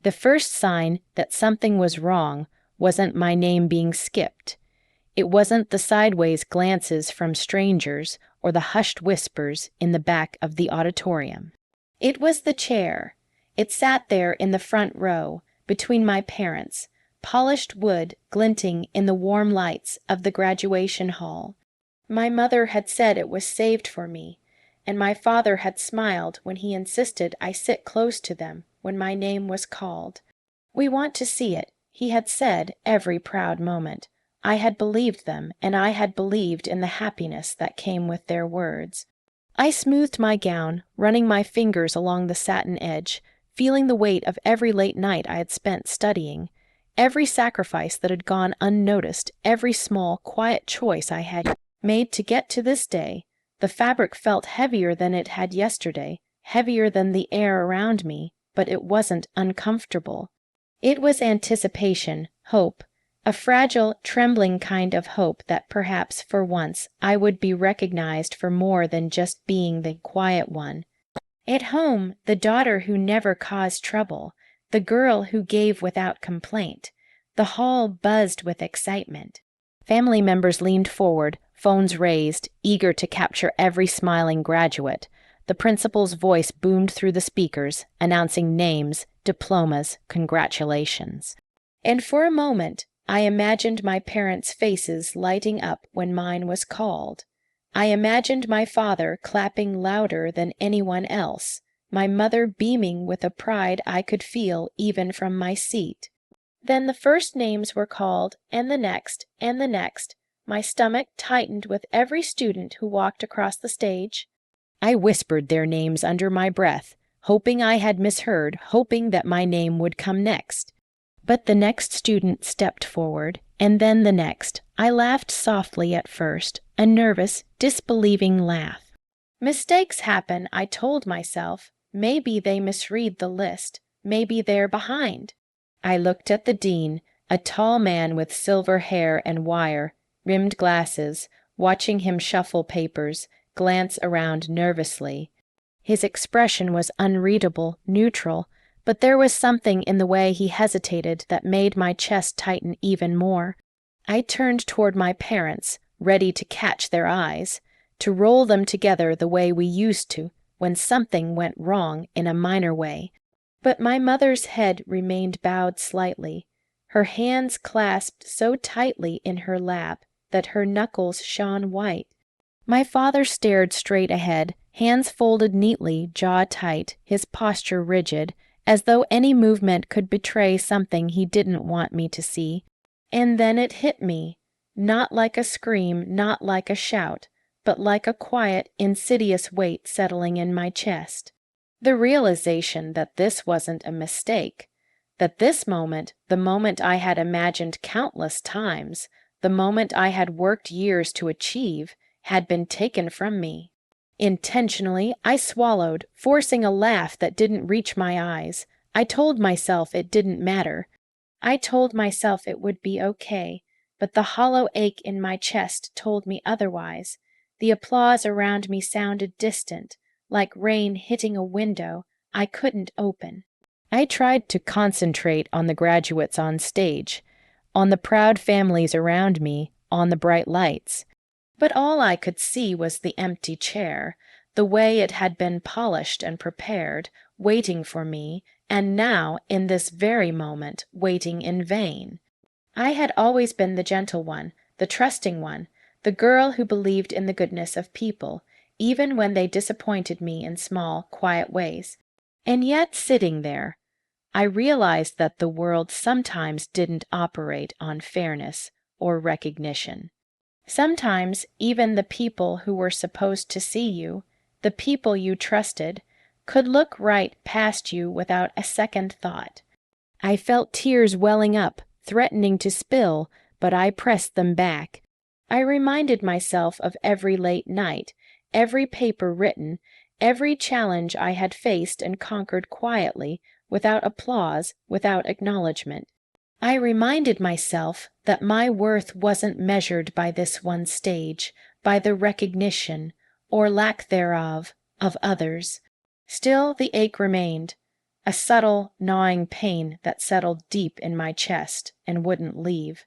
The first sign that something was wrong wasn't my name being skipped. It wasn't the sideways glances from strangers or the hushed whispers in the back of the auditorium. It was the chair. It sat there in the front row, between my parents, polished wood glinting in the warm lights of the graduation hall. My mother had said it was saved for me, and my father had smiled when he insisted I sit close to them when my name was called. "We want to see it," he had said every proud moment. I had believed them, and I had believed in the happiness that came with their words. I smoothed my gown, running my fingers along the satin edge, feeling the weight of every late night I had spent studying, every sacrifice that had gone unnoticed, every small, quiet choice I had made to get to this day. The fabric felt heavier than it had yesterday, heavier than the air around me, but it wasn't uncomfortable. It was anticipation, hope, a fragile, trembling kind of hope that perhaps for once I would be recognized for more than just being the quiet one. At home, the daughter who never caused trouble, the girl who gave without complaint. The hall buzzed with excitement. Family members leaned forward, phones raised, eager to capture every smiling graduate. The principal's voice boomed through the speakers, announcing names, diplomas, congratulations. And for a moment, I imagined my parents' faces lighting up when mine was called. I imagined my father clapping louder than anyone else, my mother beaming with a pride I could feel even from my seat. Then the first names were called, and the next, and the next. My stomach tightened with every student who walked across the stage. I whispered their names under my breath, hoping I had misheard, hoping that my name would come next. But the next student stepped forward, and then the next. I laughed softly at first, a nervous, disbelieving laugh. Mistakes happen, I told myself. Maybe they misread the list. Maybe they're behind. I looked at the dean, a tall man with silver hair and wire-rimmed glasses, watching him shuffle papers, glance around nervously. His expression was unreadable, neutral, but there was something in the way he hesitated that made my chest tighten even more. I turned toward my parents, ready to catch their eyes, to roll them together the way we used to when something went wrong in a minor way. But my mother's head remained bowed slightly, her hands clasped so tightly in her lap that her knuckles shone white. My father stared straight ahead, hands folded neatly, jaw tight, his posture rigid, as though any movement could betray something he didn't want me to see. And then it hit me, not like a scream, not like a shout, but like a quiet, insidious weight settling in my chest. The realization that this wasn't a mistake, that this moment, the moment I had imagined countless times, the moment I had worked years to achieve, had been taken from me. Intentionally, I swallowed, forcing a laugh that didn't reach my eyes. I told myself it didn't matter. I told myself it would be okay, but the hollow ache in my chest told me otherwise. The applause around me sounded distant, like rain hitting a window I couldn't open. I tried to concentrate on the graduates on stage, on the proud families around me, on the bright lights. But all I could see was the empty chair, the way it had been polished and prepared, waiting for me, and now, in this very moment, waiting in vain. I had always been the gentle one, the trusting one, the girl who believed in the goodness of people, even when they disappointed me in small, quiet ways. And yet, sitting there, I realized that the world sometimes didn't operate on fairness or recognition. Sometimes even the people who were supposed to see you, the people you trusted, could look right past you without a second thought. I felt tears welling up, threatening to spill, but I pressed them back. I reminded myself of every late night, every paper written, every challenge I had faced and conquered quietly, without applause, without acknowledgement. I reminded myself that my worth wasn't measured by this one stage, by the recognition, or lack thereof, of others. Still the ache remained. a subtle, gnawing pain that settled deep in my chest and wouldn't leave.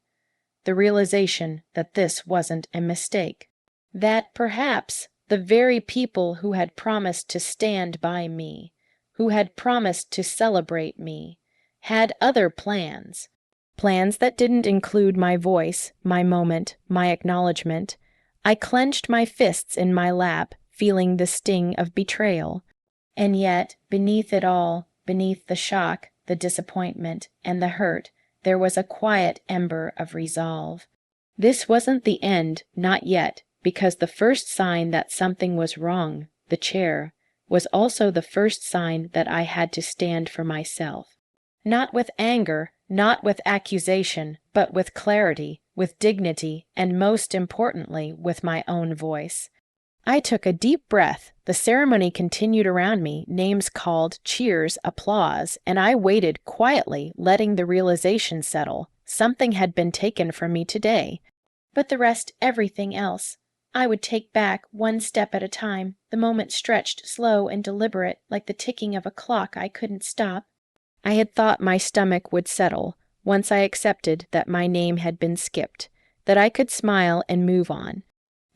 The realization that this wasn't a mistake. That perhaps the very people who had promised to stand by me, who had promised to celebrate me, had other plans. Plans that didn't include my voice, my moment, my acknowledgement. I clenched my fists in my lap, feeling the sting of betrayal. And yet, beneath it all, beneath the shock, the disappointment, and the hurt, there was a quiet ember of resolve. This wasn't the end, not yet, because the first sign that something was wrong, the chair, was also the first sign that I had to stand for myself. Not with anger, not with accusation, but with clarity, with dignity, and most importantly, with my own voice. I took a deep breath. The ceremony continued around me, names called, cheers, applause, and I waited quietly, letting the realization settle. Something had been taken from me today. But the rest, everything else, I would take back one step at a time, the moment stretched slow and deliberate, like the ticking of a clock I couldn't stop. I had thought my stomach would settle, once I accepted that my name had been skipped, that I could smile and move on.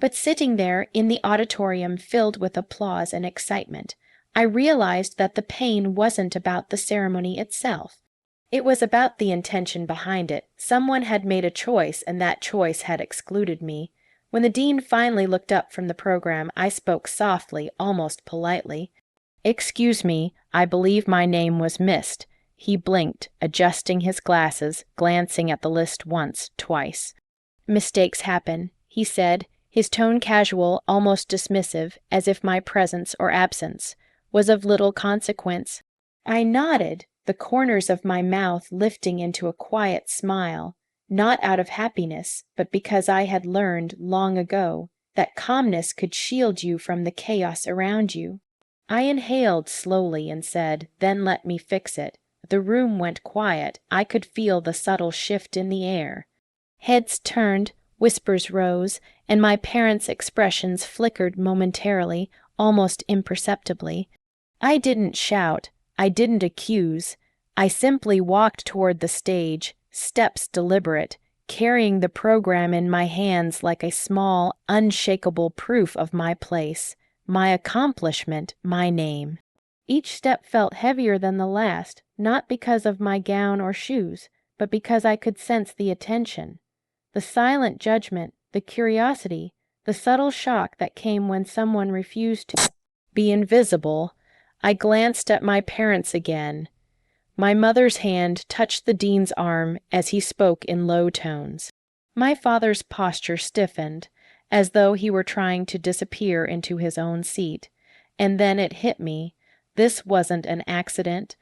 But sitting there in the auditorium filled with applause and excitement, I realized that the pain wasn't about the ceremony itself. It was about the intention behind it. Someone had made a choice, and that choice had excluded me. When the dean finally looked up from the program, I spoke softly, almost politely. "Excuse me, I believe my name was missed." He blinked, adjusting his glasses, glancing at the list once, twice. "Mistakes happen," he said, his tone casual, almost dismissive, as if my presence or absence was of little consequence. I nodded, the corners of my mouth lifting into a quiet smile, not out of happiness, but because I had learned long ago that calmness could shield you from the chaos around you. I inhaled slowly and said, "Then let me fix it." The room went quiet. I could feel the subtle shift in the air. Heads turned, whispers rose, and my parents' expressions flickered momentarily, almost imperceptibly. I didn't shout. I didn't accuse. I simply walked toward the stage, steps deliberate, carrying the program in my hands like a small, unshakable proof of my place, my accomplishment, my name. Each step felt heavier than the last, not because of my gown or shoes, but because I could sense the attention, the silent judgment, the curiosity, the subtle shock that came when someone refused to be invisible. I glanced at my parents again. My mother's hand touched the dean's arm as he spoke in low tones. My father's posture stiffened, as though he were trying to disappear into his own seat. And then it hit me. This wasn't an accident.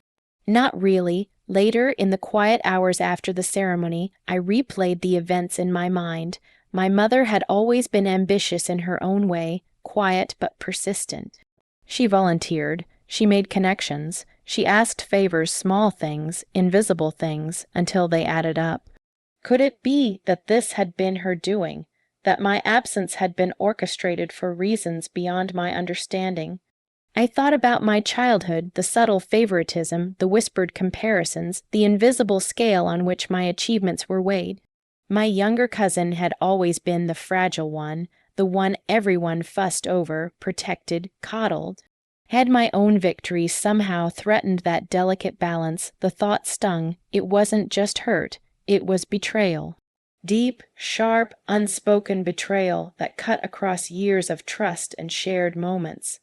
Not really. Later, in the quiet hours after the ceremony, I replayed the events in my mind. My mother had always been ambitious in her own way, quiet but persistent. She volunteered. She made connections. She asked favors, small things, invisible things, until they added up. Could it be that this had been her doing, that my absence had been orchestrated for reasons beyond my understanding? I thought about my childhood, the subtle favoritism, the whispered comparisons, the invisible scale on which my achievements were weighed. My younger cousin had always been the fragile one, the one everyone fussed over, protected, coddled. Had my own victories somehow threatened that delicate balance, the thought stung. It wasn't just hurt, it was betrayal. Deep, sharp, unspoken betrayal that cut across years of trust and shared moments.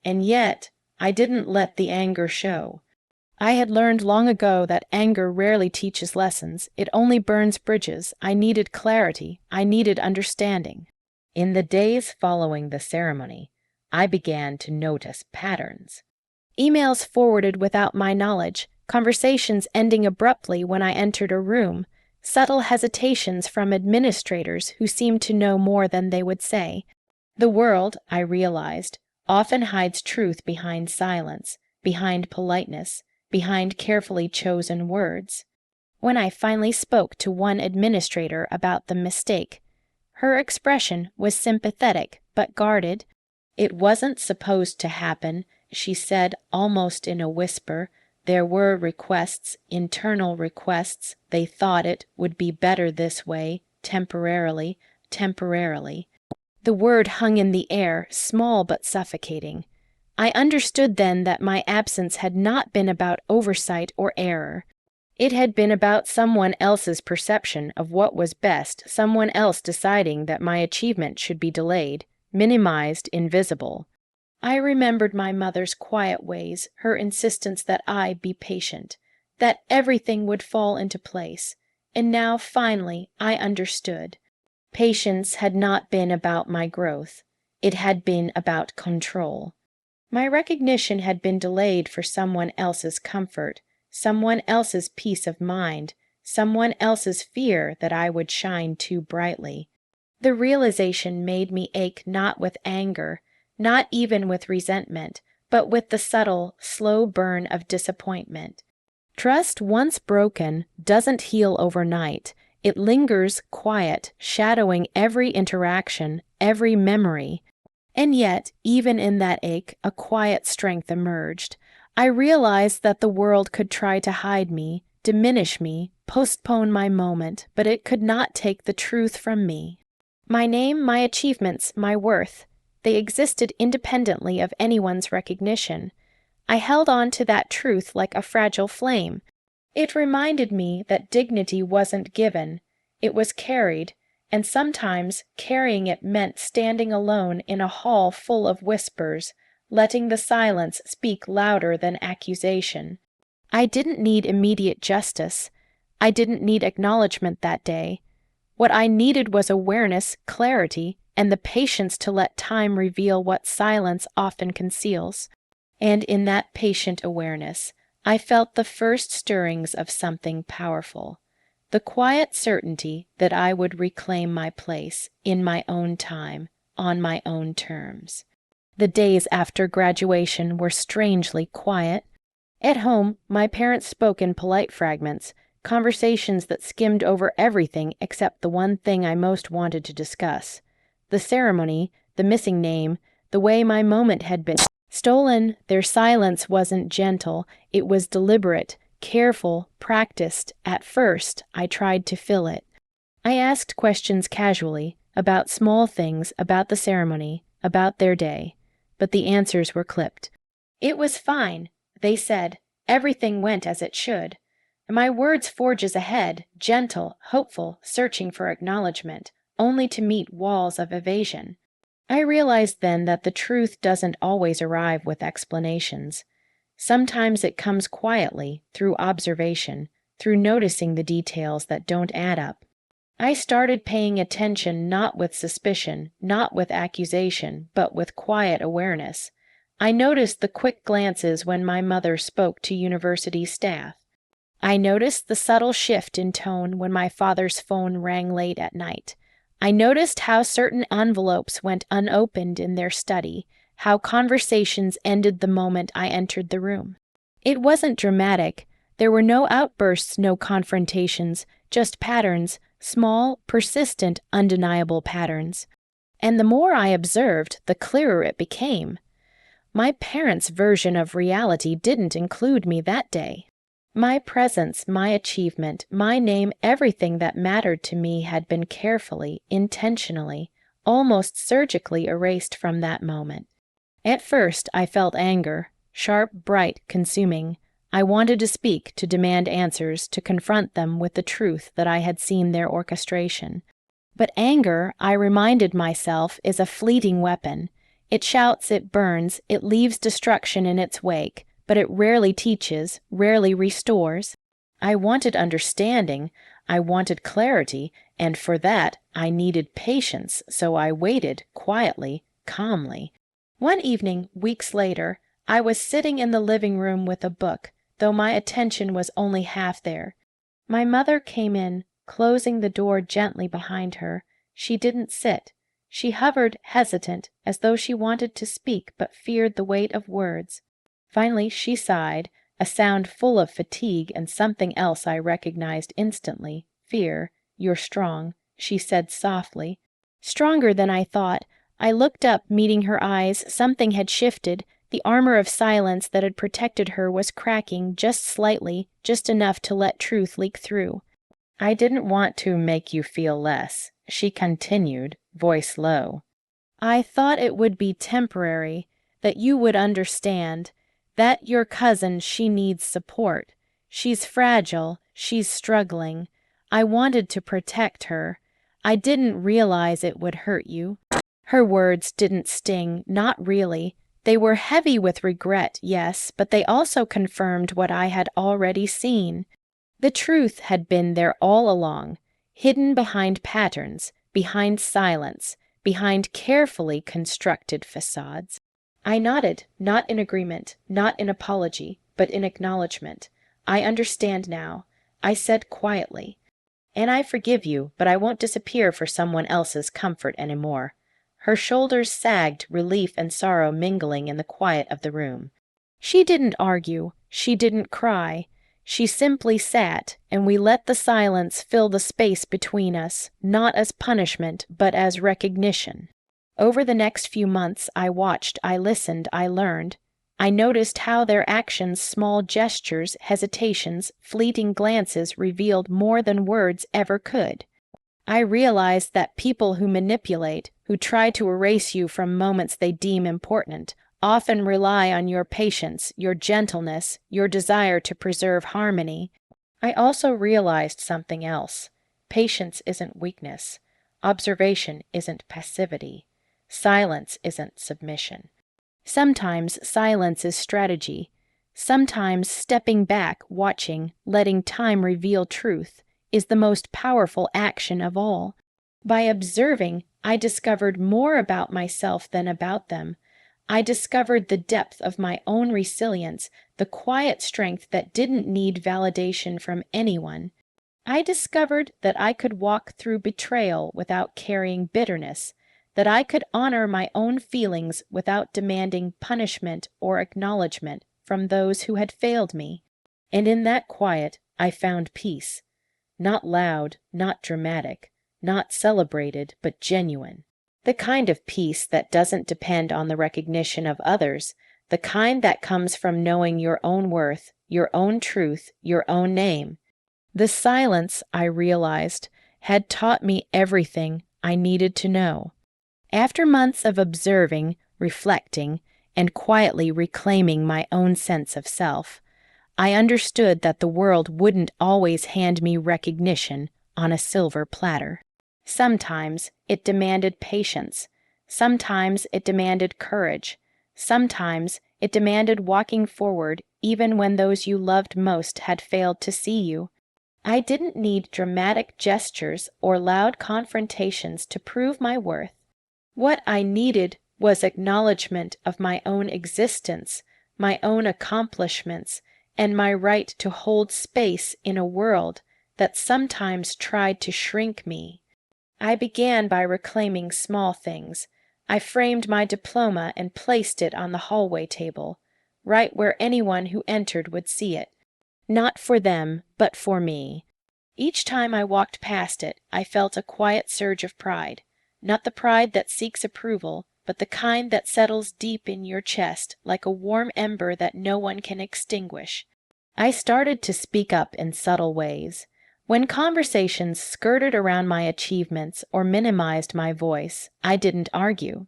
And yet, I didn't let the anger show. I had learned long ago that anger rarely teaches lessons. It only burns bridges. I needed clarity. I needed understanding. In the days following the ceremony, I began to notice patterns. Emails forwarded without my knowledge, conversations ending abruptly when I entered a room, subtle hesitations from administrators who seemed to know more than they would say. The world, I realized, often hides truth behind silence, behind politeness, behind carefully chosen words. When I finally spoke to one administrator about the mistake, her expression was sympathetic but guarded. "It wasn't supposed to happen," she said almost in a whisper, There were requests, internal requests. They thought it would be better this way, temporarily. The word hung in the air, small but suffocating. I understood then that my absence had not been about oversight or error. It had been about someone else's perception of what was best, someone else deciding that my achievement should be delayed, minimized, invisible. I remembered my mother's quiet ways, her insistence that I be patient, that everything would fall into place, and now finally I understood. Patience had not been about my growth. It had been about control. My recognition had been delayed for someone else's comfort, someone else's peace of mind, someone else's fear that I would shine too brightly. The realization made me ache not with anger, not even with resentment, but with the subtle, slow burn of disappointment. Trust once broken doesn't heal overnight. It lingers quiet, shadowing every interaction, every memory. And yet, even in that ache, a quiet strength emerged. I realized that the world could try to hide me, diminish me, postpone my moment, but it could not take the truth from me. My name, my achievements, my worth, they existed independently of anyone's recognition. I held on to that truth like a fragile flame. It reminded me that dignity wasn't given, it was carried, and sometimes carrying it meant standing alone in a hall full of whispers, letting the silence speak louder than accusation. I didn't need immediate justice. I didn't need acknowledgement that day. What I needed was awareness, clarity, and the patience to let time reveal what silence often conceals. And in that patient awareness, I felt the first stirrings of something powerful. The quiet certainty that I would reclaim my place in my own time, on my own terms. The days after graduation were strangely quiet. At home, my parents spoke in polite fragments, conversations that skimmed over everything except the one thing I most wanted to discuss. The ceremony, the missing name, the way my moment had been stolen. Their silence wasn't gentle, it was deliberate, careful, practiced. At first, I tried to fill it. I asked questions casually, about small things, about the ceremony, about their day. But the answers were clipped. It was fine, they said. Everything went as it should. My words forges ahead, gentle, hopeful, searching for acknowledgement, only to meet walls of evasion. I realized then that the truth doesn't always arrive with explanations. Sometimes it comes quietly, through observation, through noticing the details that don't add up. I started paying attention not with suspicion, not with accusation, but with quiet awareness. I noticed the quick glances when my mother spoke to university staff. I noticed the subtle shift in tone when my father's phone rang late at night. I noticed how certain envelopes went unopened in their study, how conversations ended the moment I entered the room. It wasn't dramatic. There were no outbursts, no confrontations, just patterns, small, persistent, undeniable patterns. And the more I observed, the clearer it became. My parents' version of reality didn't include me that day. My presence, my achievement, my name, everything that mattered to me had been carefully, intentionally, almost surgically erased from that moment. At first, I felt anger, sharp, bright, consuming. I wanted to speak, to demand answers, to confront them with the truth that I had seen their orchestration. But anger, I reminded myself, is a fleeting weapon. It shouts, it burns, it leaves destruction in its wake, but it rarely teaches, rarely restores. I wanted understanding, I wanted clarity, and for that I needed patience, so I waited quietly, calmly. One evening, weeks later, I was sitting in the living room with a book, though my attention was only half there. My mother came in, closing the door gently behind her. She didn't sit. She hovered, hesitant, as though she wanted to speak but feared the weight of words. Finally she sighed, a sound full of fatigue and something else I recognized instantly. Fear. You're strong, she said softly. Stronger than I thought. I looked up, meeting her eyes. Something had shifted. The armor of silence that had protected her was cracking just slightly, just enough to let truth leak through. "I didn't want to make you feel less," she continued, voice low. "I thought it would be temporary, that you would understand, that your cousin, she needs support. She's fragile, she's struggling. I wanted to protect her. I didn't realize it would hurt you." Her words didn't sting, not really. They were heavy with regret, yes, but they also confirmed what I had already seen. The truth had been there all along, hidden behind patterns, behind silence, behind carefully constructed facades. I nodded, not in agreement, not in apology, but in acknowledgement. "I understand now," I said quietly. "And I forgive you, but I won't disappear for someone else's comfort anymore." Her shoulders sagged, relief and sorrow mingling in the quiet of the room. She didn't argue, she didn't cry. She simply sat, and we let the silence fill the space between us, not as punishment, but as recognition. Over the next few months, I watched, I listened, I learned. I noticed how their actions, small gestures, hesitations, fleeting glances revealed more than words ever could. I realized that people who manipulate, who try to erase you from moments they deem important, often rely on your patience, your gentleness, your desire to preserve harmony. I also realized something else. Patience isn't weakness. Observation isn't passivity. Silence isn't submission. Sometimes silence is strategy. Sometimes stepping back, watching, letting time reveal truth, is the most powerful action of all. By observing, I discovered more about myself than about them. I discovered the depth of my own resilience, the quiet strength that didn't need validation from anyone. I discovered that I could walk through betrayal without carrying bitterness, that I could honor my own feelings without demanding punishment or acknowledgement from those who had failed me. And in that quiet, I found peace. Not loud, not dramatic, not celebrated, but genuine. The kind of peace that doesn't depend on the recognition of others, the kind that comes from knowing your own worth, your own truth, your own name. The silence, I realized, had taught me everything I needed to know. After months of observing, reflecting, and quietly reclaiming my own sense of self, I understood that the world wouldn't always hand me recognition on a silver platter. Sometimes it demanded patience. Sometimes it demanded courage. Sometimes it demanded walking forward even when those you loved most had failed to see you. I didn't need dramatic gestures or loud confrontations to prove my worth. What I needed was acknowledgement of my own existence, my own accomplishments, and my right to hold space in a world that sometimes tried to shrink me. I began by reclaiming small things. I framed my diploma and placed it on the hallway table, right where anyone who entered would see it. Not for them, but for me. Each time I walked past it, I felt a quiet surge of pride. Not the pride that seeks approval, but the kind that settles deep in your chest like a warm ember that no one can extinguish. I started to speak up in subtle ways. When conversations skirted around my achievements or minimized my voice, I didn't argue.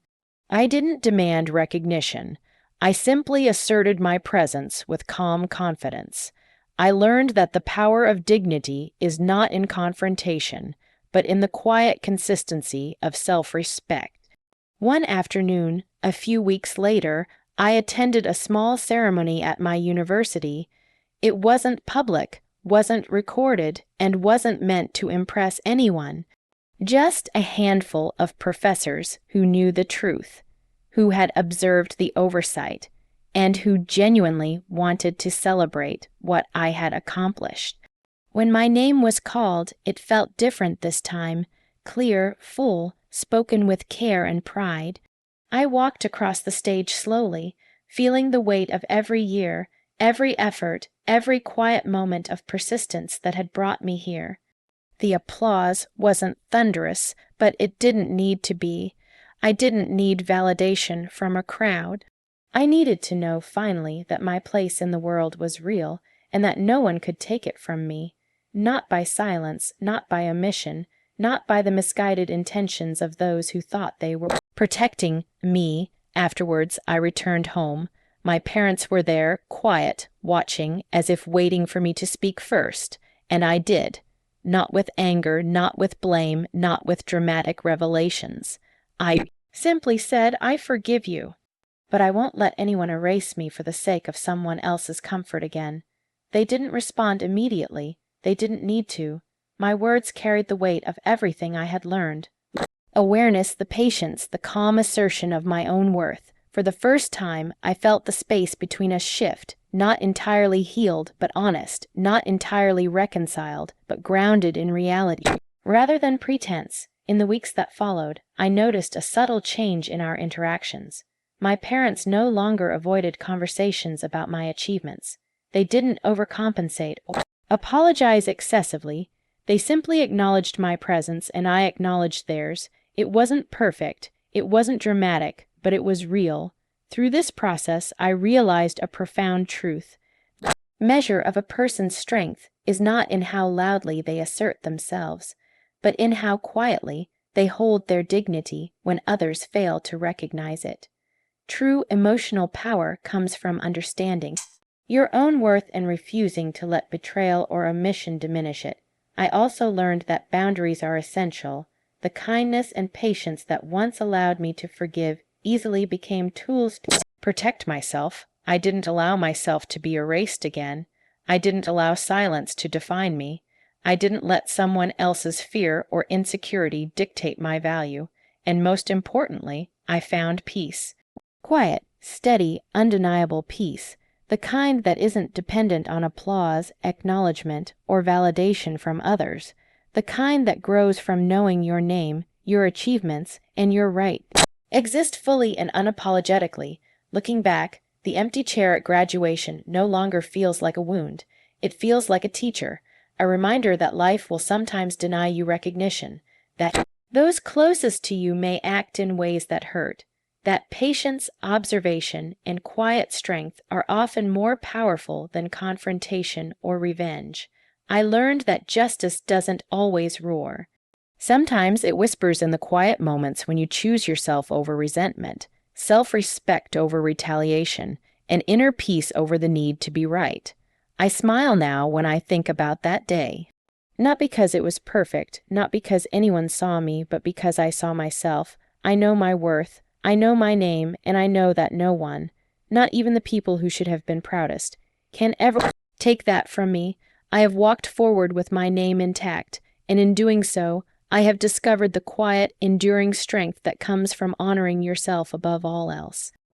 I didn't demand recognition. I simply asserted my presence with calm confidence. I learned that the power of dignity is not in confrontation, but in the quiet consistency of self-respect. One afternoon, a few weeks later, I attended a small ceremony at my university. It wasn't public, wasn't recorded, and wasn't meant to impress anyone. Just a handful of professors who knew the truth, who had observed the oversight, and who genuinely wanted to celebrate what I had accomplished. When my name was called, it felt different this time, clear, full, spoken with care and pride. I walked across the stage slowly, feeling the weight of every year, every effort, every quiet moment of persistence that had brought me here. The applause wasn't thunderous, but it didn't need to be. I didn't need validation from a crowd. I needed to know, finally, that my place in the world was real, and that no one could take it from me. Not by silence, not by omission, not by the misguided intentions of those who thought they were protecting me. Afterwards, I returned home. My parents were there, quiet, watching, as if waiting for me to speak first, and I did. Not with anger, not with blame, not with dramatic revelations. I simply said, "I forgive you." But I won't let anyone erase me for the sake of someone else's comfort again. They didn't respond immediately. They didn't need to. My words carried the weight of everything I had learned. Awareness, the patience, the calm assertion of my own worth. For the first time, I felt the space between us shift, not entirely healed, but honest, not entirely reconciled, but grounded in reality, rather than pretense. In the weeks that followed, I noticed a subtle change in our interactions. My parents no longer avoided conversations about my achievements. They didn't overcompensate or apologize excessively. They simply acknowledged my presence, and I acknowledged theirs. It wasn't perfect, it wasn't dramatic, but it was real. Through this process, I realized a profound truth. The measure of a person's strength is not in how loudly they assert themselves, but in how quietly they hold their dignity when others fail to recognize it. True emotional power comes from understanding your own worth and refusing to let betrayal or omission diminish it. I also learned that boundaries are essential. The kindness and patience that once allowed me to forgive easily became tools to protect myself. I didn't allow myself to be erased again. I didn't allow silence to define me. I didn't let someone else's fear or insecurity dictate my value. And most importantly, I found peace. Quiet, steady, undeniable peace. The kind that isn't dependent on applause, acknowledgement, or validation from others. The kind that grows from knowing your name, your achievements, and your right. Exist fully and unapologetically. Looking back, the empty chair at graduation no longer feels like a wound. It feels like a teacher, a reminder that life will sometimes deny you recognition, that those closest to you may act in ways that hurt, that patience, observation, and quiet strength are often more powerful than confrontation or revenge. I learned that justice doesn't always roar. Sometimes it whispers in the quiet moments when you choose yourself over resentment, self-respect over retaliation, and inner peace over the need to be right. I smile now when I think about that day. Not because it was perfect, not because anyone saw me, but because I saw myself. I know my worth, I know my name, and I know that no one, not even the people who should have been proudest, can ever take that from me. I have walked forward with my name intact, and in doing so, I have discovered the quiet, enduring strength that comes from honoring yourself above all else.